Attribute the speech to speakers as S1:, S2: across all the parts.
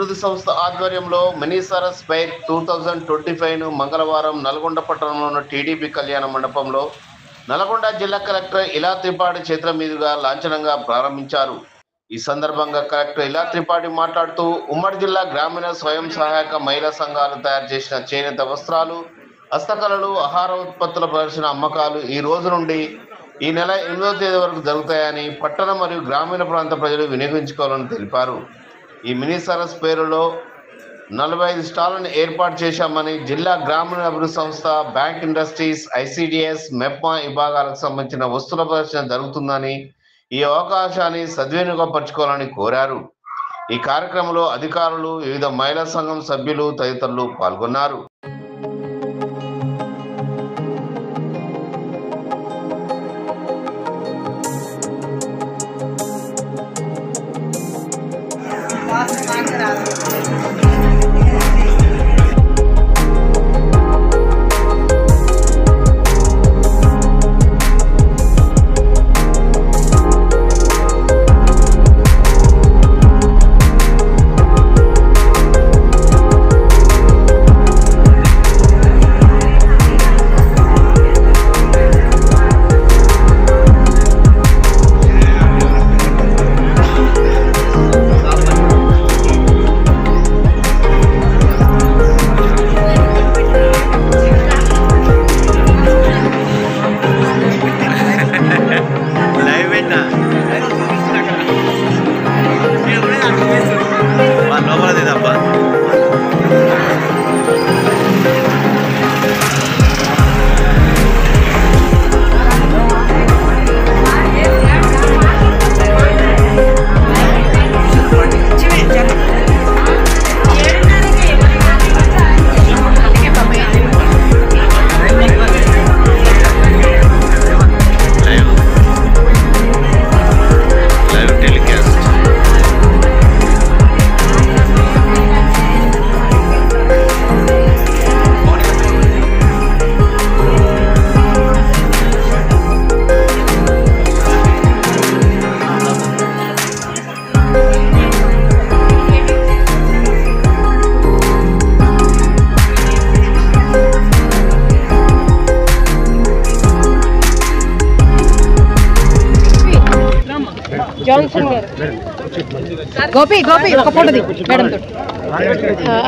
S1: అభివృద్ధి సంస్థ ఆధ్వర్యంలో మినీ సరస్ ఫెయిర్ 2025ను మంగళవారం నల్గొండ పట్టణంలోని టీడీపీ కళ్యాణ మండపంలో నల్గొండ జిల్లా కలెక్టర్ ఇలా త్రిపాఠి చేతుల మీదుగా లాంఛనంగా ప్రారంభించారు. ఈ సందర్భంగా కలెక్టర్ ఇలా త్రిపాఠి మాట్లాడుతూ ఉమ్మడి జిల్లా గ్రామీణ స్వయం సహాయక మహిళా సంఘాలు తయారు చేసిన చేనేత వస్త్రాలు, హస్తకళలు, ఆహార ఉత్పత్తుల ప్రదర్శన అమ్మకాలు ఈ రోజు నుండి ఈ నెల 8వ తేదీ వరకు జరుగుతాయని పట్టణ మరియు గ్రామీణ ప్రాంత ప్రజలు వినియోగించుకోవాలని తెలిపారు. ఈ మినీ సరస్ పేరులో 45 స్టాళ్లను ఏర్పాటు చేశామని జిల్లా గ్రామీణ అభివృద్ధి సంస్థ, బ్యాంక్, ఇండస్ట్రీస్, ఐసిడిఎస్, మెప్మా విభాగాలకు సంబంధించిన వస్తువుల ప్రదర్శన జరుగుతుందని, ఈ అవకాశాన్ని సద్వినియోగపరచుకోవాలని కోరారు. ఈ కార్యక్రమంలో అధికారులు, వివిధ మహిళా సంఘం సభ్యులు తదితరులు పాల్గొన్నారు.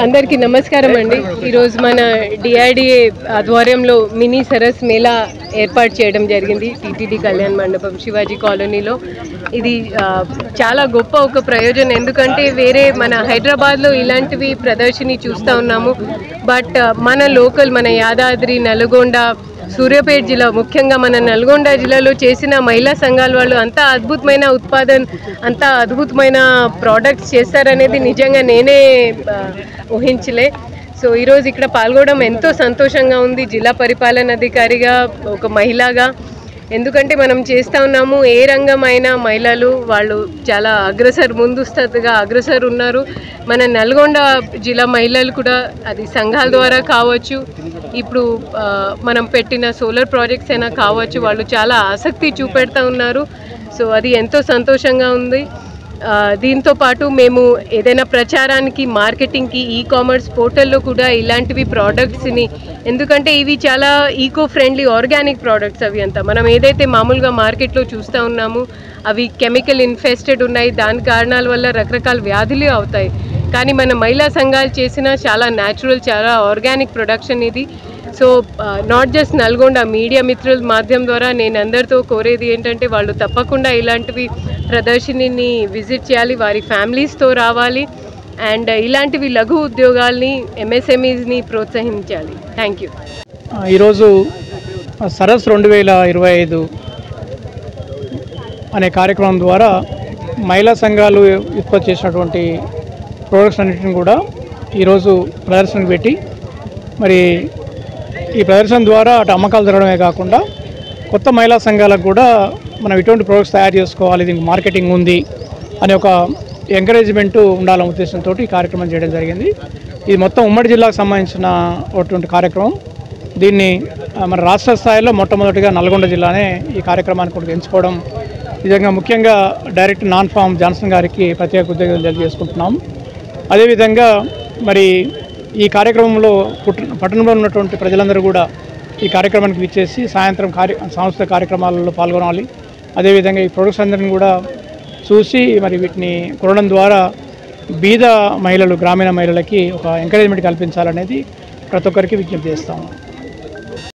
S2: అందరికీ నమస్కారం అండి. ఈరోజు మన డిఆర్డిఏ ఆధ్వర్యంలో మినీ సరస్ మేళా ఏర్పాటు చేయడం జరిగింది టీటీడీ కళ్యాణ మండపం, శివాజీ కాలనీలో. ఇది చాలా గొప్ప ఒక ప్రయోజనం, ఎందుకంటే వేరే మన హైదరాబాద్లో ఇలాంటివి ప్రదర్శని చూస్తూ ఉన్నాము. బట్ మన లోకల్, మన యాదాద్రి, నల్గొండ, సూర్యాపేట జిల్లా, ముఖ్యంగా మన నల్గొండ జిల్లాలో చేసిన మహిళా సంఘాల వాళ్ళు అంత అద్భుతమైన ఉత్పాదన, అంత అద్భుతమైన ప్రోడక్ట్స్ చేస్తారనేది నిజంగా నేనే ఊహించలే. సో ఈరోజు ఇక్కడ పాల్గొనడం ఎంతో సంతోషంగా ఉంది, జిల్లా పరిపాలన అధికారిగా, ఒక మహిళగా. ఎందుకంటే మనం చేస్తూ ఉన్నాము, ఏ రంగమైనా మహిళలు వాళ్ళు చాలా ముందుస్తగా అగ్రసర్ ఉన్నారు. మన నల్గొండ జిల్లా మహిళలు కూడా అది సంఘాల ద్వారా కావచ్చు, ఇప్పుడు మనం పెట్టిన సోలార్ ప్రాజెక్ట్స్ అయినా కావచ్చు, వాళ్ళు చాలా ఆసక్తి చూపెడతా ఉన్నారు. సో అది ఎంతో సంతోషంగా ఉంది. దీంతో పాటు మేము ఏదైనా ప్రచారానికి, మార్కెటింగ్కి, ఈ-కామర్స్ పోర్టల్లో కూడా ఇలాంటివి ప్రోడక్ట్స్ని, ఎందుకంటే ఇవి చాలా ఈకో ఫ్రెండ్లీ ఆర్గానిక్ ప్రోడక్ట్స్. అవి అంతా మనం ఏదైతే మామూలుగా మార్కెట్లో చూస్తూ ఉన్నాము అవి కెమికల్ ఇన్ఫెస్టెడ్ ఉన్నాయి, దాని కారణాల వల్ల రకరకాల వ్యాధులు అవుతాయి. కానీ మన మహిళా సంఘాలు చేసిన చాలా న్యాచురల్, చాలా ఆర్గానిక్ ప్రొడక్షన్ ఇది. So not just Nalgonda, media మిత్రుల మాధ్యమం ద్వారా నేను అందరితో కోరేది ఏంటంటే వాళ్ళు తప్పకుండా ఇలాంటివి ప్రదర్శనని విజిట్ చేయాలి, వారి ఫ్యామిలీస్తో రావాలి, అండ్ ఇలాంటివి లఘు ఉద్యోగాల్ని, ఎంఎస్ఎంఈస్ని ప్రోత్సహించాలి. Thank you.
S3: ఈరోజు సరస్ 2025 అనే కార్యక్రమం ద్వారా మహిళా సంఘాలు ఉత్పత్తి చేసినటువంటి ప్రోడక్ట్స్ అన్నింటిని కూడా ఈరోజు ప్రదర్శనకు పెట్టి, మరి ఈ ప్రదర్శన ద్వారా అటు అమ్మకాలు జరగడమే కాకుండా కొత్త మహిళా సంఘాలకు కూడా మనం ఇటువంటి ప్రోడక్ట్స్ తయారు చేసుకోవాలి, దీనికి మార్కెటింగ్ ఉంది అనే ఒక ఎంకరేజ్మెంట్ ఉండాలనే ఉద్దేశంతో ఈ కార్యక్రమం చేయడం జరిగింది. ఇది మొత్తం ఉమ్మడి జిల్లాకు సంబంధించిన కార్యక్రమం. దీన్ని మన రాష్ట్ర స్థాయిలో మొట్టమొదటిగా నల్గొండ జిల్లానే ఈ కార్యక్రమాన్ని కూడా ఎంచుకోవడం నిజంగా ముఖ్యంగా డైరెక్టర్ నాన్ ఫామ్ జాన్సన్ గారికి ప్రత్యేక ఉద్యోగాలు తెలియజేసుకుంటున్నాం. అదేవిధంగా మరి ఈ కార్యక్రమంలో పట్టణంలో ఉన్నటువంటి ప్రజలందరూ కూడా ఈ కార్యక్రమానికి విచ్చేసి సాయంత్రం సాంస్కృతిక కార్యక్రమాలలో పాల్గొనాలి. అదేవిధంగా ఈ ప్రొడక్ట్స్ అందరిని కూడా చూసి మరి వీటిని కొనడం ద్వారా బీద మహిళలు, గ్రామీణ మహిళలకి ఒక ఎంకరేజ్మెంట్ కల్పించాలనేది ప్రతి ఒక్కరికి విజ్ఞప్తి చేస్తాము.